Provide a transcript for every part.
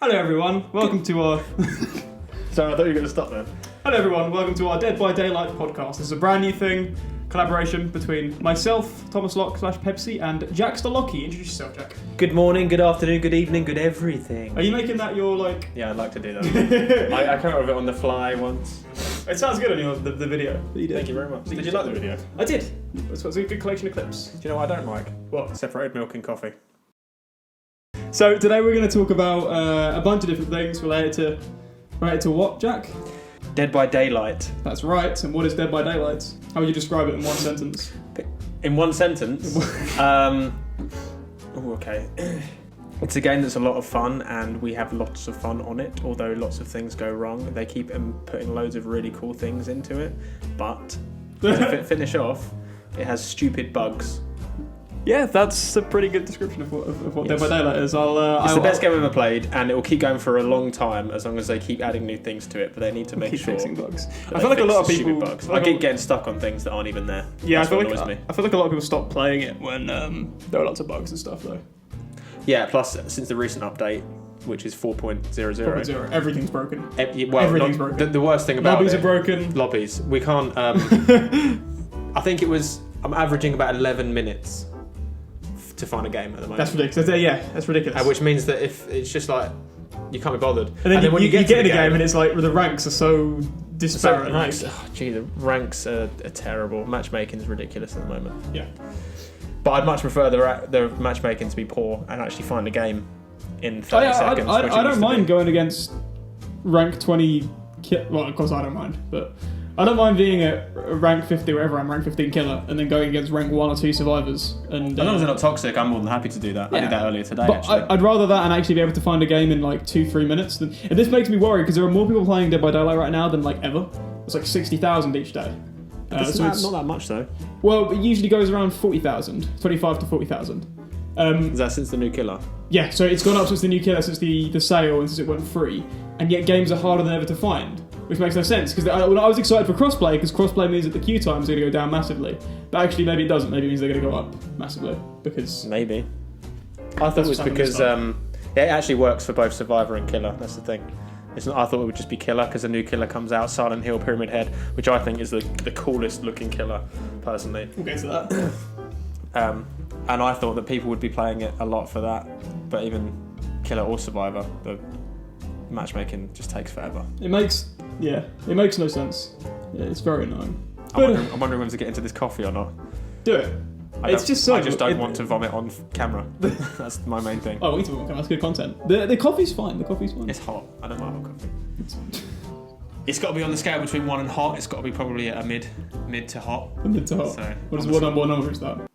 Hello everyone, welcome to our... Sorry, I thought you were going to stop there. Hello everyone, welcome to our Dead by Daylight podcast. This is a brand new thing, collaboration between myself, Thomas Locke / Pebsie, and Jack Stolocki. Introduce yourself, Jack. Good morning, good afternoon, good evening, good everything. Are you making that your, like... Yeah, I'd like to do that. I came up with it on the fly once. It sounds good on your the video that you did. Thank you very much. Did you like the video? I did. It's a good collection of clips. Do you know what I don't like? What? Separated milk and coffee. So today we're going to talk about a bunch of different things related to what, Jack? Dead by Daylight. That's right. And what is Dead by Daylight? How would you describe it in one sentence? In one sentence? Okay. It's a game that's a lot of fun and we have lots of fun on it, although lots of things go wrong. They keep putting loads of really cool things into it, but to finish off, it has stupid bugs. Yeah, that's a pretty good description of what Dead by Daylight is. It's the best game I've ever played, and it will keep going for a long time as long as they keep adding new things to it. But they need to make sure. Fixing bugs. I feel like a lot of people. Bugs. I keep getting stuck on things that aren't even there. Yeah, That's I feel like a lot of people stopped playing it when there were lots of bugs and stuff, though. Yeah. Plus, since the recent update, which is 4.00, everything's broken. Everything's broken. The worst thing about lobbies are broken. Lobbies. We can't. I think I'm averaging about 11 minutes to find a game at the moment. That's ridiculous. Yeah, that's ridiculous. Which means that if it's just like you can't be bothered, and then when you get in a game and it's like the ranks are so disparate. The ranks are terrible. Matchmaking is ridiculous at the moment. Yeah. But I'd much prefer the matchmaking to be poor and actually find a game in 30 seconds. I don't mind going against rank 20. Well, of course I don't mind, but I don't mind being at rank 50 wherever I'm rank 15 killer and then going against rank 1 or 2 survivors. And as long as they're not toxic, I'm more than happy to do that. Yeah. I did that earlier today, but actually. I'd rather that and actually be able to find a game in like 2-3 minutes. And this makes me worry because there are more people playing Dead by Daylight right now than like ever. It's like 60,000 each day. It's not that much though. Well, it usually goes around 40,000, 25 to 40,000. Is that since the new killer? Yeah, so it's gone up since the new killer, since the sale, and since it went free. And yet games are harder than ever to find, which makes no sense. Because I was excited for crossplay, because crossplay means that the queue times are going to go down massively. But actually, maybe it doesn't. Maybe it means they're going to go up massively. Because maybe. I thought it was because it actually works for both Survivor and Killer. That's the thing. I thought it would just be Killer because a new Killer comes out, Silent Hill, Pyramid Head, which I think is the coolest looking killer, personally. We'll get to that. And I thought that people would be playing it a lot for that, but even Killer or Survivor, the matchmaking just takes forever. It makes no sense. Yeah, it's very annoying. I'm wondering when to get into this coffee or not. Do it. I just don't want to vomit on camera. That's my main thing. Oh, we need to vomit on camera. That's good content. The coffee's fine. It's hot. I don't like hot coffee. It's got to be on the scale between 1 and hot. It's got to be probably at a mid to hot. A mid to hot. So, what number is that?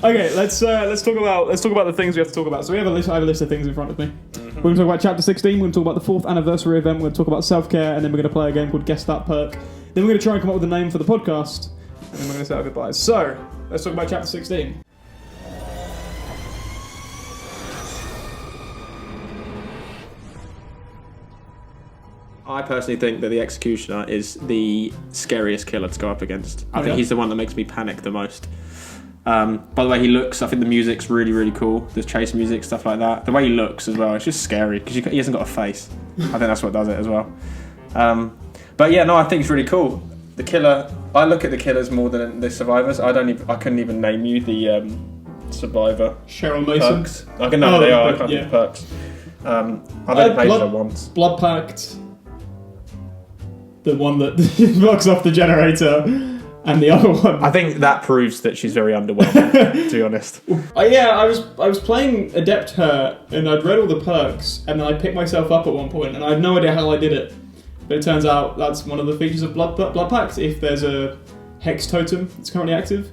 Okay, let's talk about the things we have to talk about. So I have a list of things in front of me. Mm-hmm. We're going to talk about chapter 16. We're going to talk about the 4th anniversary event. We're going to talk about self-care, and then we're going to play a game called Guess That Perk. Then we're going to try and come up with a name for the podcast, and then we're going to say our goodbyes. So let's talk about chapter 16. I personally think that the Executioner is the scariest killer to go up against. I think he's the one that makes me panic the most. By the way he looks, I think the music's really, really cool. There's chase music, stuff like that. The way he looks as well, it's just scary because he hasn't got a face. I think that's what does it as well. But yeah, no, I think it's really cool. The killer, I look at the killers more than the survivors. I couldn't even name you the survivor. Cheryl Mason. Perks. I can know they are. I can't do the perks. I've only played her once. Blood Pact. The one that knocks off the generator, and the other one. I think that proves that she's very underwhelming, to be honest. I was playing Adept her, and I'd read all the perks, and then I picked myself up at one point, and I had no idea how I did it. But it turns out that's one of the features of Blood Pact. If there's a Hex Totem that's currently active,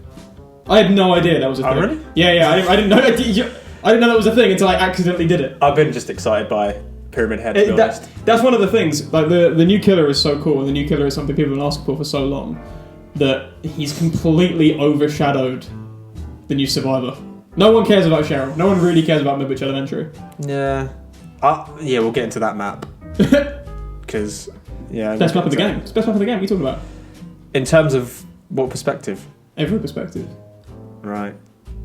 I had no idea that was a thing. Oh, really? Yeah. I didn't know. I didn't know that was a thing until I accidentally did it. I've been just excited by Pyramid Head, to be honest. That's one of the things. Like the new killer is so cool, and the new killer is something people have been asking for so long that he's completely overshadowed the new Survivor. No one cares about Cheryl. No one really cares about Midwich Elementary. Yeah. We'll get into that map. Because best map of the game. It's best map of the game. What are you talking about? In terms of what perspective? Every perspective. Right.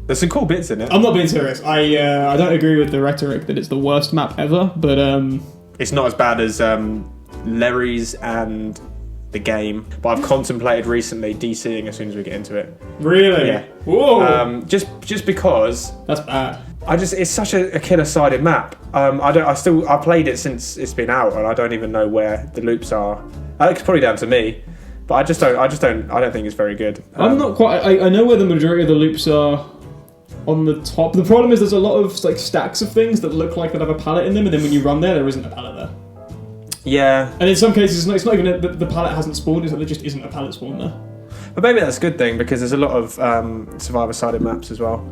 There's some cool bits in it. I'm not being serious. I don't agree with the rhetoric that it's the worst map ever, but It's not as bad as Larry's and the game, but I've contemplated recently DCing as soon as we get into it. Really? Yeah. Whoa. Just because That's bad. it's such a killer-sided map. I played it since it's been out, and I don't even know where the loops are. It's probably down to me, but I don't think it's very good. I'm not quite. I know where the majority of the loops are on the top. The problem is there's a lot of like stacks of things that look like they have a pallet in them, and then when you run there isn't a pallet there. Yeah. And in some cases, it's not even the pallet hasn't spawned. It's that there just isn't a pallet spawn there. But maybe that's a good thing because there's a lot of survivor-sided maps as well.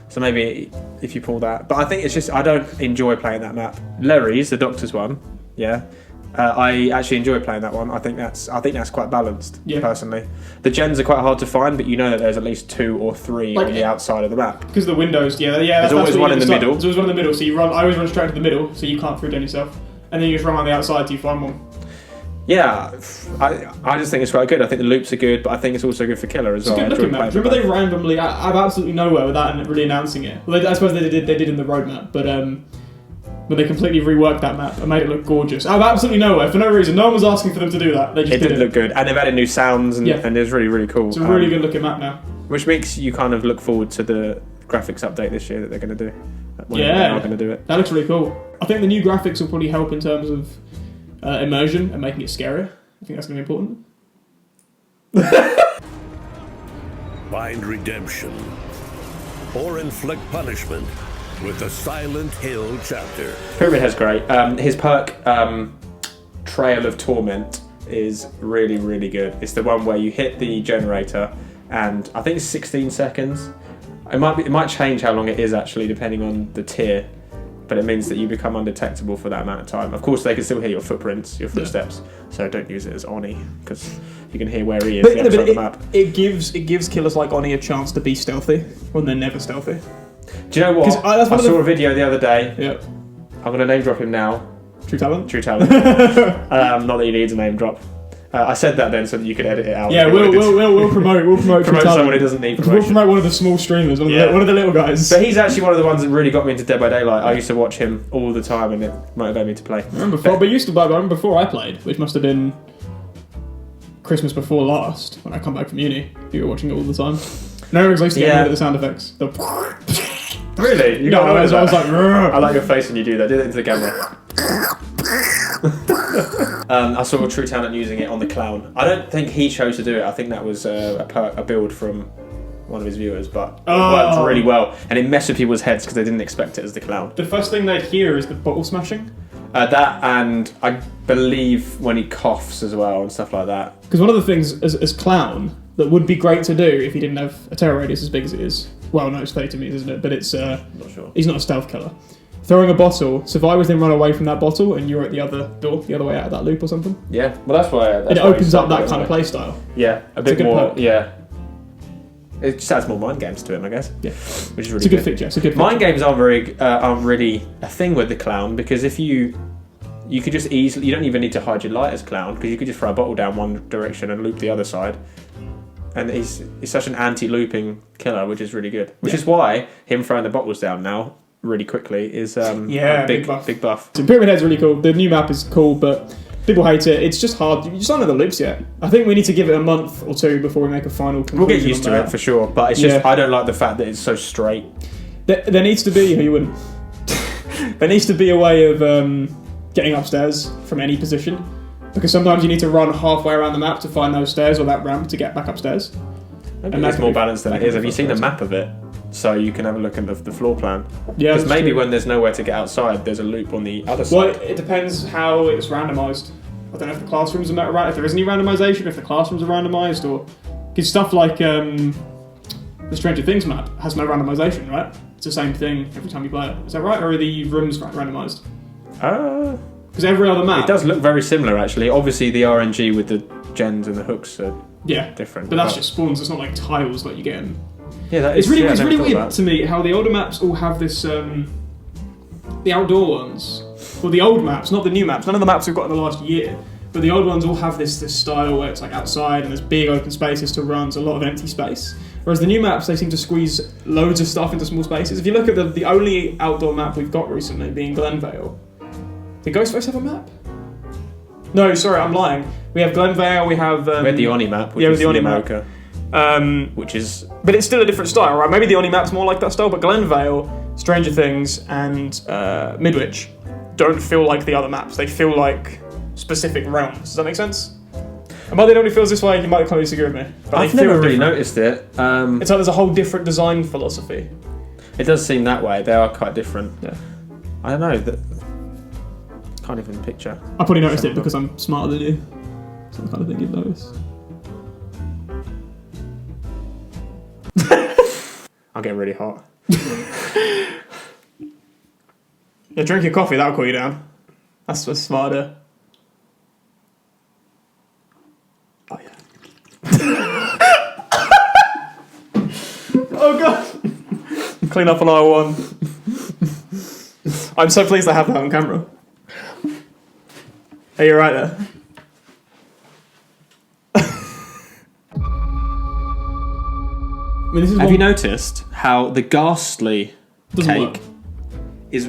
So maybe if you pull that, but I think it's just I don't enjoy playing that map. Larry's the Doctor's one, yeah. I actually enjoy playing that one. I think that's quite balanced. Yeah. Personally, the gens are quite hard to find, but you know that there's at least 2 or 3 on the outside of the map. Because the windows, there's always one in the middle. There's always one in the middle, so I always run straight to the middle, so you can't fruit yourself, and then you just run on the outside till you find one. Yeah, I just think it's quite good. I think the loops are good, but I think it's also good for killer as well. It's a good looking map. Remember they randomly, out of absolutely nowhere without really announcing it. Well, I suppose they did in the roadmap, but they completely reworked that map and made it look gorgeous. Out of absolutely nowhere, for no reason. No one was asking for them to do that. They just did it. It did look good, and they've added new sounds, and it was really, really cool. It's a really good looking map now. Which makes you kind of look forward to the graphics update this year that they're going to do. They are going to do it. That looks really cool. I think the new graphics will probably help in terms of immersion and making it scarier. I think that's going to be important. Find redemption or inflict punishment with the Silent Hill chapter. Pyramid Head's great. His perk, Trail of Torment, is really, really good. It's the one where you hit the generator, and I think it's 16 seconds. It might change how long it is actually, depending on the tier. But it means that you become undetectable for that amount of time. Of course, they can still hear your footprints, your footsteps. So don't use it as Oni, because you can hear where he is on the map. It gives killers like Oni a chance to be stealthy when they're never stealthy. Do you know what? I saw a video the other day. Yep. I'm going to name drop him now. True talent. Not that he needs a name drop. I said that then so that you could edit it out. Yeah, we'll promote someone who doesn't need promotion. We'll promote one of the small streamers, one of the little guys. But he's actually one of the ones that really got me into Dead by Daylight. I used to watch him all the time, and it motivated me to play. I remember before I played, which must have been Christmas before last, when I come back from uni. You were watching it all the time. No one used to get rid of the sound effects. Really? I was like, I like your face when you do that. Do that into the camera. I saw True Talent using it on the clown. I don't think he chose to do it. I think that was a build from one of his viewers, but it worked really well, and it messed with people's heads because they didn't expect it as the clown. The first thing they'd hear is the bottle smashing. That, and I believe when he coughs as well and stuff like that. Because one of the things as clown that would be great to do if he didn't have a terror radius as big as it is. Well, no, it's 30 meters, isn't it? But it's not sure. He's not a stealth killer. Throwing a bottle, survivors then run away from that bottle, and you're at the other door, the other way out of that loop or something. Yeah, well, that's why. It opens up that kind of play style. Yeah, a bit more. Yeah, it just adds more mind games to him, I guess. Yeah, which is really it's a good feature. It's a good feature. Mind games aren't really a thing with the clown, because if you could just easily, you don't even need to hide your light as clown, because you could just throw a bottle down one direction and loop the other side. And he's such an anti-looping killer, which is really good. Which is why him throwing the bottles down now really quickly is a big buff. So Pyramid Head's really cool. The new map is cool, but people hate it. It's just hard. You just don't know the loops yet. I think we need to give it a month or two before we make a final conclusion. We'll get used to it for sure, but it's just I don't like the fact that it's so straight. There needs to be you wouldn't. There needs to be a way of getting upstairs from any position, because sometimes you need to run halfway around the map to find those stairs or that ramp to get back upstairs. And that's more balanced than it is. Have you seen a map of it? So you can have a look at the floor plan. Yeah, because maybe when there's nowhere to get outside, there's a loop on the other side. Well, it depends how it's randomised. I don't know if the classrooms are if there is any randomisation, if the classrooms are randomised, or because stuff like the Stranger Things map has no randomisation, right? It's the same thing every time you play it. Is that right, or are the rooms randomised? Because every other map, it does look very similar actually. Obviously, the RNG with the gens and the hooks are different. But that's just spawns. It's not like tiles like you get in. Yeah, it's really weird to me how the older maps all have this. The outdoor ones, well, the old maps, not the new maps. None of the maps we've got in the last year, but the old ones all have this style where it's like outside and there's big open spaces to run. There's a lot of empty space. Whereas the new maps, they seem to squeeze loads of stuff into small spaces. If you look at the only outdoor map we've got recently being Glenvale, did Ghostface have a map? No, sorry, I'm lying. We have Glenvale, we have... we had the Oni map, which yeah, is the Oni America. which is... But it's still a different style, right? Maybe the Oni map's more like that style, but Glenvale, Stranger Things, and Midwich don't feel like the other maps. They feel like specific realms. Does that make sense? And by it only feels this way, you might clearly disagree with me. But I've never really noticed it. It's like there's a whole different design philosophy. It does seem that way. They are quite different. Yeah. I don't know. Can't even picture. I probably noticed it because I'm smarter than you. It's the kind of thing you'd notice. I'm getting really hot. Yeah, drink your coffee, that'll cool you down. That's what's smarter. Oh, yeah. Oh, God. Clean up on aisle 1. I'm so pleased I have that on camera. Are you right there? I mean, this is Have you noticed how the ghastly Doesn't cake is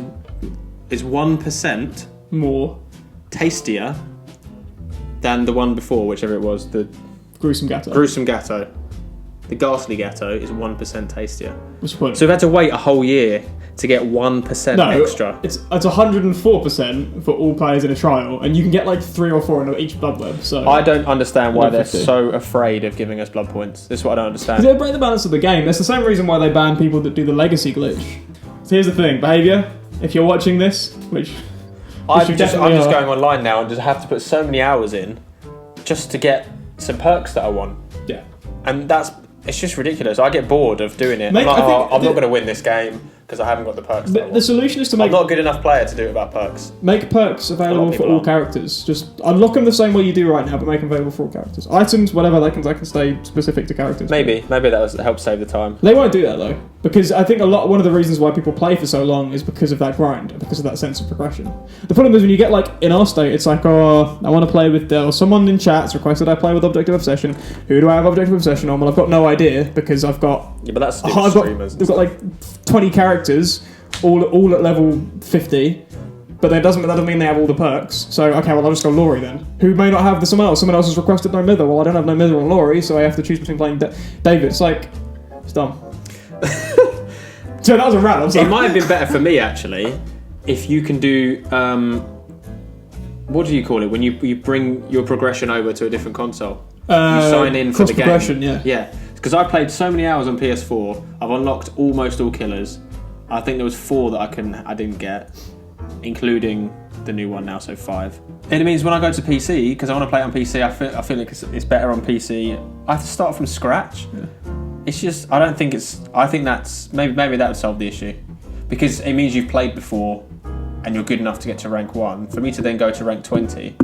1% more tastier than the one before, whichever it was, the gruesome gatto? gruesome gatto. The ghastly gatto is 1% tastier. What's the point? So we've had to wait a whole year to get 1% extra. It's 104% for all players in a trial, and you can get like 3 or 4 in each blood web. So I don't understand why they're 150. so afraid of giving us blood points. This is what I don't understand. they break the balance of the game. That's the same reason why they ban people that do the legacy glitch. So here's the thing, behaviour. If you're watching this, which I'm you just definitely going are. online now and just have to put so many hours in just to get some perks that I want. Yeah. And it's just ridiculous. I get bored of doing it. Mate, I'm like, I think I'm not going to win this game because I haven't got the perks that I The want. solution is to I'm make not a good enough player to do it without perks. make perks available for people all are. characters. Just unlock them the same way you do right now, but make them available for all characters. Items, whatever, they can stay specific to characters. Maybe that helps save the time. They won't do that though, because I think one of the reasons why people play for so long is because of that grind, because of that sense of progression. The problem is when you get like in our state, it's like, oh, I want to play with Dell. Someone in chat's requested I play with Objective Obsession. Who do I have Objective Obsession on? Well, I've got no idea because I've got Yeah, but that's streamers. they've got like 20 characters, all at level 50. But that doesn't mean they have all the perks. So, okay, well, I'll just go Laurie then. Who may not have someone else. Someone else has requested no Mither. Well, I don't have no Mither on Laurie, so I have to choose between playing David. It's like, it's dumb. So that was a rant. I'm sorry. It might have been better for me actually if you can do what do you call it when you bring your progression over to a different console? You sign in for the game. Cross-progression, yeah. Yeah, because I played so many hours on PS4. I've unlocked almost all killers. I think there was 4 that I didn't get, including the new one now, so 5. And it means when I go to PC, because I want to play it on PC, I feel like it's better on PC. I have to start from scratch. Yeah. It's just I think that's maybe that would solve the issue, because it means you've played before and you're good enough to get to rank 1. For me to then go to rank 20.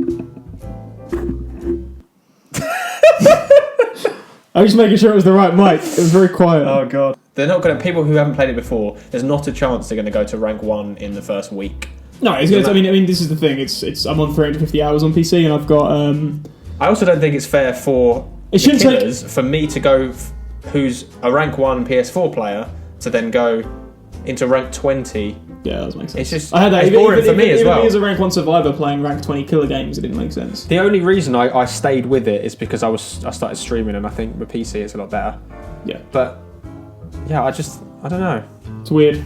I was just making sure it was the right mic. It was very quiet. Oh god. They're not going to. People who haven't played it before, there's not a chance they're going to go to rank 1 in the first week. No, I mean, this is the thing. It's I'm on 350 hours on PC, and I've got. I also don't think it's fair for It shouldn't take- killers for me to go, who's a rank 1 PS4 player, to then go into rank 20. Yeah, that does make sense. It's just I had that. it's boring for me as well. Even as a rank 1 survivor playing rank 20 killer games, it didn't make sense. The only reason I stayed with it is because I started streaming, and I think with PC it's a lot better. Yeah, But yeah, I don't know. it's weird.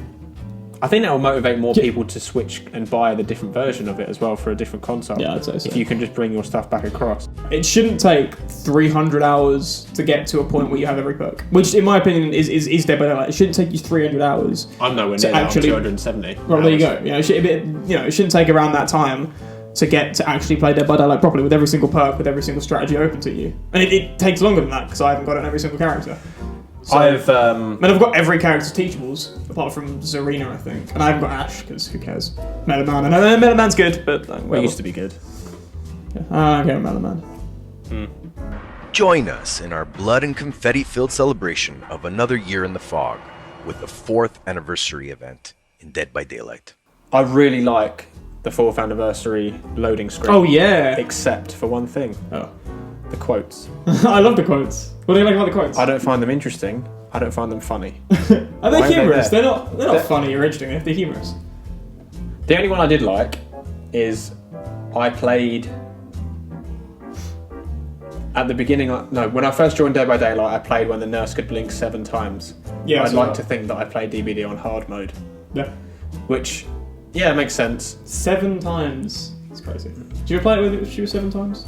I think that will motivate more people to switch and buy the different version of it as well for a different console. Yeah, I'd say so. If you can just bring your stuff back across. It shouldn't take 300 hours to get to a point where you have every perk, which, in my opinion, is Dead by Daylight. It shouldn't take you 300 hours. I'm nowhere To near that. actually- I'm 270. Well, there you go. It shouldn't take around that time to get to actually play Dead by Daylight properly with every single perk, with every single strategy open to you. And it takes longer than that because I haven't got it on every single character. So, I've I've got every character's teachables apart from Zarina, I think, and I haven't got Ash because who cares? Meta Man. I know Meta Man's good, but it used to be good. I don't care about Meta Man. Join us in our blood and confetti-filled celebration of another year in the fog with the 4th anniversary event in Dead by Daylight. I really like the 4th anniversary loading screen. Oh yeah. Except for one thing. Oh. The quotes. I love the quotes. What do you like about the quotes? I don't find them interesting. I don't find them funny. Are they Why are they humorous? there? They're not funny or interesting. They're humorous. The only one I did like is I played at the beginning. When I first joined Dead by Daylight, I played when the nurse could blink 7 times. Yeah, I'd like to think that I played DBD on hard mode, Yeah. which, yeah, makes sense. 7 times. It's crazy. Did you ever play it with she was 7 times?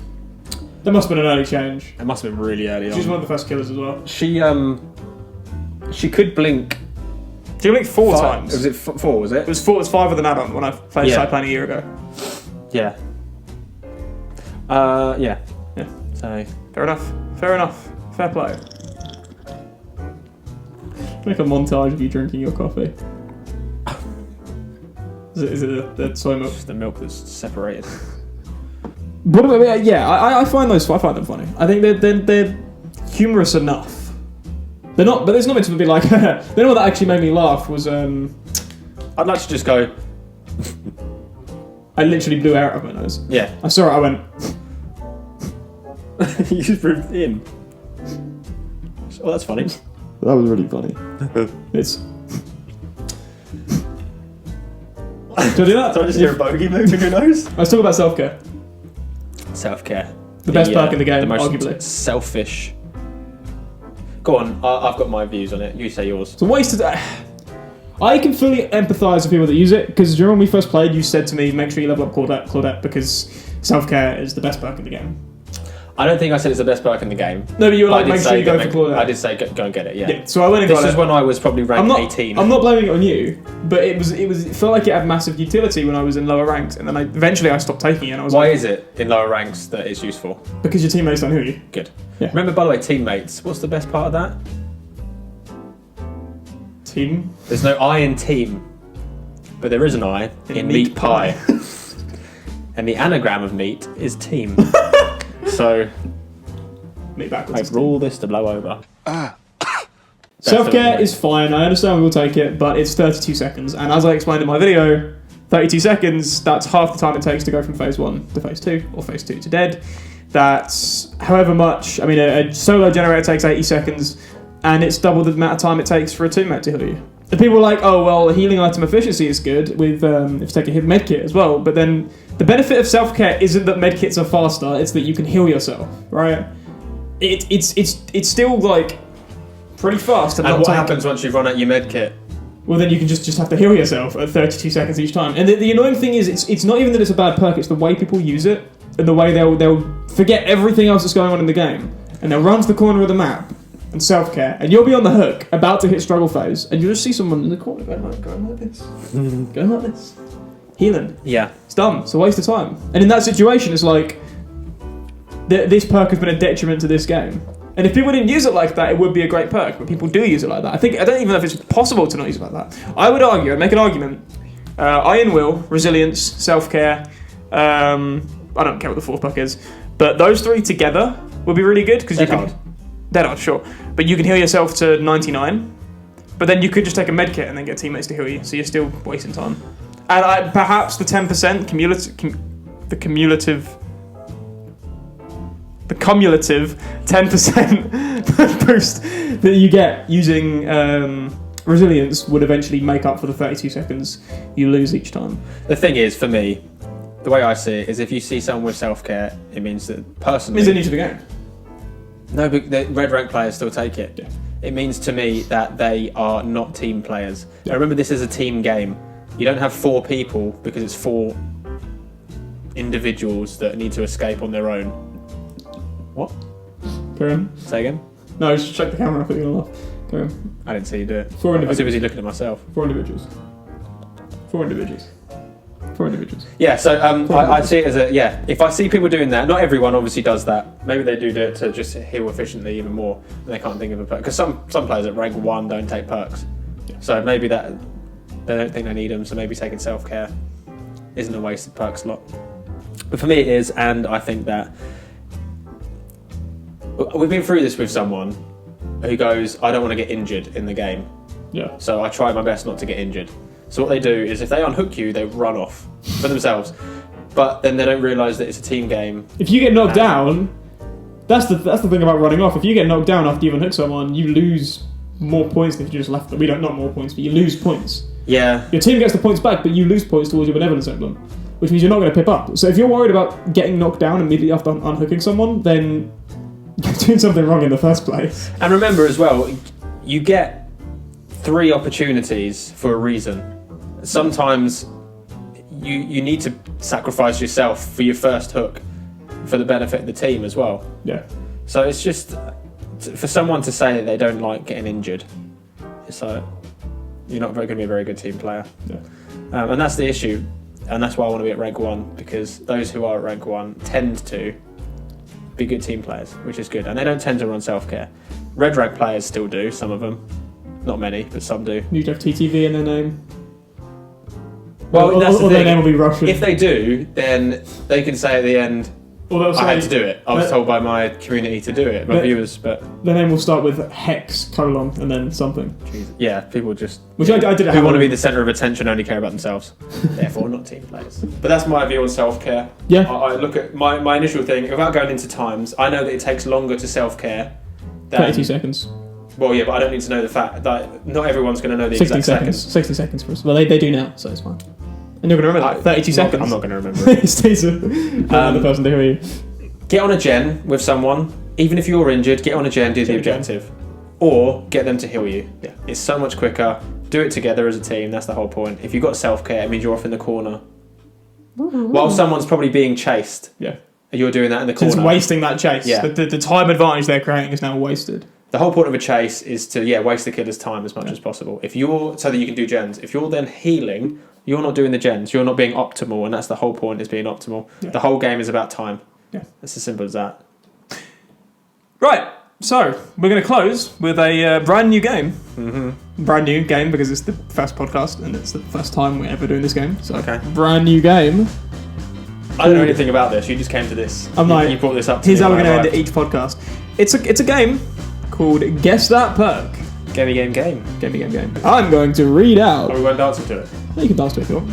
There must have been an early change. It must have been really early on. She was one of the first killers as well. She could blink She blinked 4 5. times. Was it 4? Was it? It was 4. It was 5 with an add-on when I started playing a year ago. Yeah. Yeah. Yeah. So Fair enough. Fair enough. Fair play. Make a montage of you drinking your coffee. Is it the soy milk? the milk that's separated. But yeah, I find them funny. I think they're humorous enough. They're not, but there's not meant to be like. The only one that actually made me laugh was I'd like to just go. I literally blew air out of my nose. Yeah. I saw it. I went. You just breathed in. Oh, that's funny. That was really funny. It's. Did I do that? Did I just hear a bogey move in your nose? Let's talk about self-care. Self-care. The best perk in the game, the most arguably. selfish. Go on, I've got my views on it. You say yours. It's a waste of. I can fully empathise with people that use it because during when we first played, you said to me, "Make sure you level up Claudette because self-care is the best perk in the game." I don't think I said it's the best perk in the game. No, but you were like, I did "Make sure say you go for Claudette." I did say go and get it. Yeah. Yeah, so I went and got This is it. when I was probably ranked 18. I'm not blaming it on you, but it felt like it had massive utility when I was in lower ranks, and then eventually I stopped taking it. And I was Why like, is it in lower ranks that it's useful? because your teammates don't heal you. Good. Yeah. Remember, by the way, teammates. What's the best part of that? Team. There's no I in team, but there is an I in meat pie. And the anagram of meat is team. So Meet backwards. I rule this to blow over. Self-care is fine. I understand we will take it, but it's 32 seconds, and as I explained in my video, 32 seconds. That's half the time it takes to go from phase 1 to phase 2, or phase 2 to dead. That's however much. I mean, a solo generator takes 80 seconds. And it's double the amount of time it takes for a teammate to heal you. The people are like, oh, well, healing item efficiency is good with if you take a hit medkit as well. But then the benefit of self-care isn't that medkits are faster, it's that you can heal yourself, right? It's still, like, pretty fast. And what happens once you've run out your medkit? Well, then you can just have to heal yourself at 32 seconds each time. And the annoying thing is, it's not even that it's a bad perk, it's the way people use it, and the way they'll forget everything else that's going on in the game, and they'll run to the corner of the map, and self-care, and you'll be on the hook, about to hit struggle phase, and you'll just see someone in the corner going like this. Going like this. Healing. Yeah. It's done. It's a waste of time. And in that situation, it's like, this perk has been a detriment to this game. And if people didn't use it like that, it would be a great perk, but people do use it like that. I don't even know if it's possible to not use it like that. I'd make an argument. Iron Will, Resilience, Self-care, I don't care what the 4th perk is, but those 3 together would be really good, because you can... Dead hard, sure. But you can heal yourself to 99. But then you could just take a medkit and then get teammates to heal you, so you're still wasting time. And perhaps the 10% the cumulative 10% boost that you get using resilience would eventually make up for the 32 seconds you lose each time. The thing is, for me, the way I see it is if you see someone with self-care, it means that personally... Is it new to the game? No, but the red rank players still take it. Yeah. It means to me that they are not team players. Yeah. Now remember, this is a team game. You don't have 4 people because it's 4 individuals that need to escape on their own. What? Carry on. Say again? No, just check the camera if you're going to laugh. Carry on. I didn't see you do it. 4 I was individuals. too busy looking at myself. 4 individuals. 4 individuals. 4 individuals. Yeah, so I see it as if I see people doing that, not everyone obviously does that. Maybe they do it to just heal efficiently even more, and they can't think of a perk. Because some players at rank 1 don't take perks. Yeah. So maybe that they don't think they need them, so maybe taking self-care isn't a wasted perk slot. But for me it is, and I think that we've been through this with someone who goes, I don't want to get injured in the game. Yeah. So I try my best not to get injured. So what they do is if they unhook you, they run off for themselves. But then they don't realise that it's a team game. If you get knocked down, That's the thing about running off. If you get knocked down after you've unhooked someone, you lose more points than if you just left them. We don't, not more points, but you lose points. Yeah. Your team gets the points back, but you lose points towards your benevolence emblem, which means you're not going to pip up. So if you're worried about getting knocked down immediately after unhooking someone, then you're doing something wrong in the first place. And remember as well, you get 3 opportunities for a reason. Sometimes you need to sacrifice yourself for your first hook for the benefit of the team as well. Yeah. So it's just, for someone to say that they don't like getting injured, it's like, you're not going to be a very good team player. Yeah. And that's the issue. And that's why I want to be at rank 1, because those who are at rank 1 tend to be good team players, which is good. And they don't tend to run self-care. Red rank players still do, some of them. Not many, but some do. You have TTV in their name. Well, that's the or their thing. name will be Russian. If they do, then they can say at the end, I had to do it. I was told by my community to do it, my viewers, but... Their name will start with hex, colon, and then something. Yeah, people just... Which I did who want to be the centre of attention only care about themselves. Therefore, not team players. But that's my view on self-care. Yeah. I look at my initial thing, without going into times, I know that it takes longer to self-care than... 32 seconds. Well, yeah, but I don't need to know the fact that not everyone's going to know the 60 exact seconds. seconds. 60 seconds for us. Well, they do now, so it's fine. And you're going to remember that. 32 seconds. I'm not going to remember it. It stays another person to hear you. Get on a gen with someone, even if you're injured, get on a gen, do the objective. Or get them to heal you. Yeah. It's so much quicker. Do it together as a team, that's the whole point. If you've got self-care, it means you're off in the corner. While someone's probably being chased. Yeah. And you're doing that in the corner. It's wasting that chase. Yeah. The time advantage they're creating is now wasted. The whole point of a chase is to waste the killer's time as much as possible. So that you can do gens. If you're then healing, you're not doing the gens. You're not being optimal, and that's the whole point, is being optimal. Yeah. The whole game is about time. Yeah. It's as simple as that. Right. So we're going to close with a brand new game. Mm-hmm. Brand new game because it's the first podcast and it's the first time we're ever doing this game. So brand new game. I don't know anything about this. You just came to this. You brought this up to me. Here's how we're going to end each podcast. It's a game called Guess That Perk. Gamey game. I'm going to read out. Are we going dancing to it? You can dance to it if you want.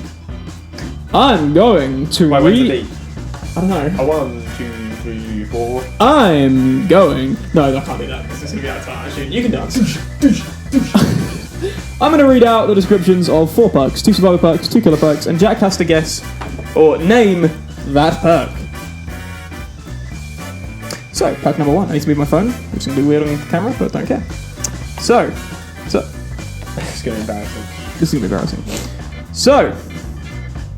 I'm going to read. When's the beat? I don't know. 1, 2, 3, 4. I'm going. No, I can't do that because it's going to be out of time. Actually, you can dance. I'm going to read out the descriptions of 4 perks, 2 survival perks, 2 killer perks, and Jack has to guess or name that perk. So, perk number 1. I need to move my phone, which is going to be weird on camera, but don't care. So. It's going to be embarrassing. This is going to be embarrassing. So,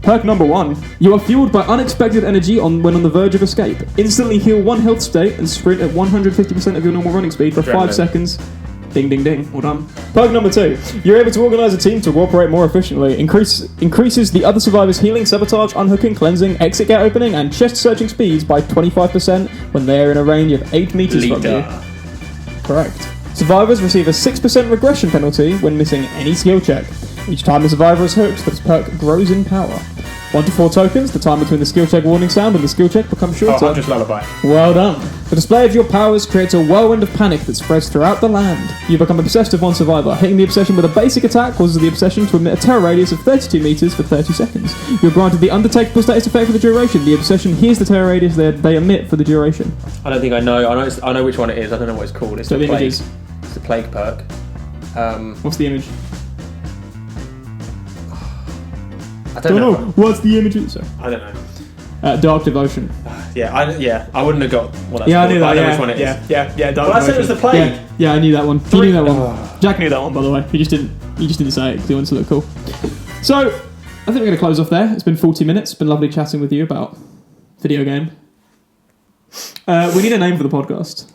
perk number 1. You are fueled by unexpected energy when on the verge of escape. Instantly heal 1 health state and sprint at 150% of your normal running speed for 5 seconds. Ding, ding, ding. Well done. Perk number 2. You're able to organise a team to cooperate more efficiently. Increases the other survivors' healing, sabotage, unhooking, cleansing, exit gate opening, and chest searching speeds by 25% when they are in a range of 8 meters from you. Correct. Survivors receive a 6% regression penalty when missing any skill check. Each time the survivor is hooked, this perk grows in power. 1 to 4 tokens, the time between the skill check warning sound and the skill check becomes shorter. Just lullaby. Well done. The display of your powers creates a whirlwind of panic that spreads throughout the land. You become obsessed with one survivor. Hitting the obsession with a basic attack causes the obsession to emit a terror radius of 32 meters for 30 seconds. You're granted the Undertakeable status effect for the duration. The obsession hears the terror radius they emit for the duration. I don't think I know. I know which one it is. I don't know what it's called. It's so the plague. Images. It's the plague perk. What's the image? I don't know. What's the image? Sorry. I don't know. Dark Devotion. I wouldn't have got what that's called. I knew that. I know which one it is. Yeah. Dark Well, I said it was the plague. Yeah, I knew that one. You knew that one. Jack knew that one, by the way. He just didn't say it because he wanted to look cool. So, I think we're going to close off there. It's been 40 minutes. It's been lovely chatting with you about video game. We need a name for the podcast.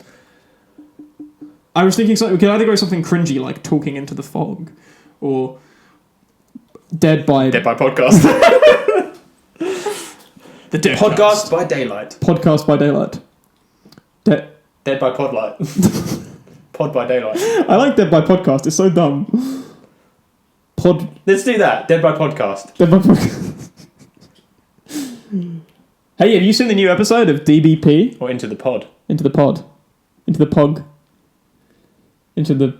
I was thinking we could either go something cringy like Talking into the Fog, or Dead by Podcast. The Dead Podcast by Daylight. Podcast by Daylight. Dead by Podlight. Pod by Daylight. I like Dead by Podcast. It's so dumb. Let's do that. Dead by Podcast. Dead by Podcast. Hey, have you seen the new episode of DBP? Or Into the Pod. Into the Pod. Into the Pog. Into the